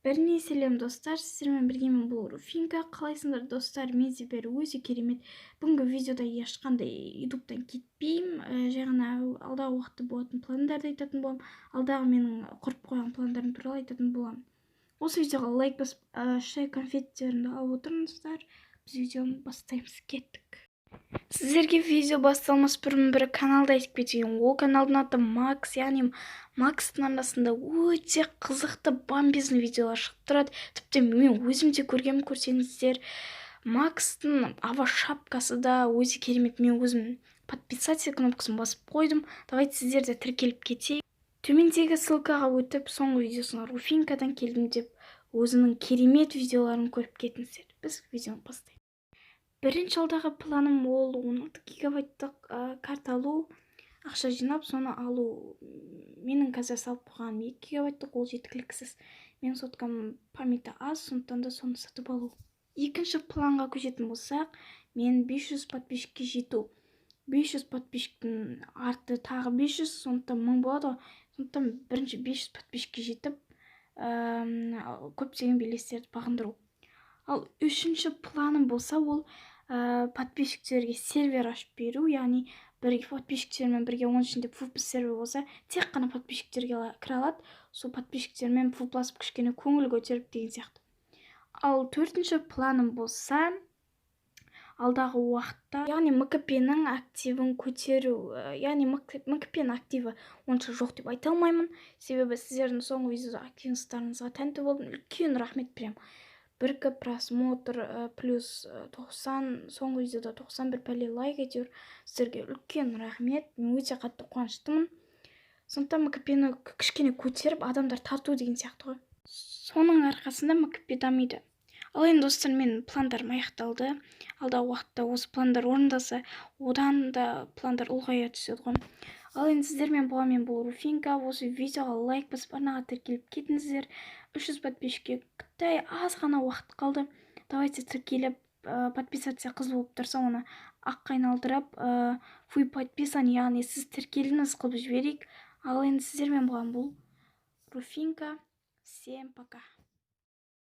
Біріне сәлем достар, сіздермен біргемін. Бұл Руфинка. Қалайсыңдар достар? Мен де бәрі өте керемет. Бүгінгі видеода ешқандай ютубтан кетпеймін. Жай ғана алдағы уақытта болатын пландарды айтатын боламын. Алдағы менің құрып қойған пландарым туралы айтатын боламын. Осы видеоға лайк басып, шай конфеттерімді алып отырыңыздар. Біз видеоны бастаймыз. Кеттік. Сіздерге видео басталмас бұрын бір каналды айтып кетейін. Ол каналдың аты Макс, яғни Макстың арнасында өте қызықты бомбезный видеолар шығып тұрады. Тіпті мен өзім де көргенмін, көрсеңіздер. Макстың ава шапкасы да өте керемет. Мен өзім подписаться кнопкасын басып қойдым. Давайте сіздер де тіркеліп кетейік. Төмендегі ссылкаға өтіп, соңғы видеосына Руфинкадан келдім деп, өзінің керемет видеоларын көріп кетіңіздер. Біз видеоны бастаймыз. Бірінші алдағы планым ол 16 гигабайттық карта алу, ақша жинап, соны алу. Менің қазір салып қойғаным 2 гигабайттық, ол жеткіліксіз. Мен соткам памяті аз, сондықтан да соны сатып алу. Екінші планға көшетін болсақ, мен 500 подписчикке жету. 500 подписчиктің арты тағы 500, сондықтан 1000 болады. Сондықтан бірінші 500 подписчикке жетіп, көптеген белестерді бағындыру. Ал үшінші планым болса, ол подписчиктерге сервер ашып беру, яғни бірге подписчиктермен бірге оның ішінде фулплас сервер болса, тек қана подписчиктерге кіре алады. Сол подписчиктермен фулпласып кішкене көңіл көтеріп деген сияқты. Ал төртінші планым болса, алдағы уақытта, яғни МКП-ның активін көтеру, яғни МКП-ның активі онша жоқ деп айта алмаймын. Себебі сіздердің соңғы видеода активностарыңызға тәнті болдым. Үлкен рахмет беремін. Біркі просмотр плюс 90, соңғы видеода 91 пәле лайк етер. Сіздерге үлкен рахмет. Мен өте қатты қуаныштымын. Сондықтан МКП-ны кішкене көтеріп, адамдар тарту деген сияқты ғой. Соның арқасында МКП дамиды. Ал енді достар, менің пландарым аяқталды. Алдағы уақытта осы пландар орындалса, одан да пландар ұлғая түседі ғой. Ал енді сіздермен болғанмен бұл Руфинка. Осы видеоға лайк басып, арнаға тіркеліп кетіңіздер. 300 подписчикке қытай аз ғана уақыт қалды. Давайте тіркеліп, подписация қызыл болып тұрса, оны аққа айналдырып, фуй подписан, яғни сіз тіркеліңіз қылып жіберейік. Ал енді сіздермен болған бұл Руфинка. Всем пока.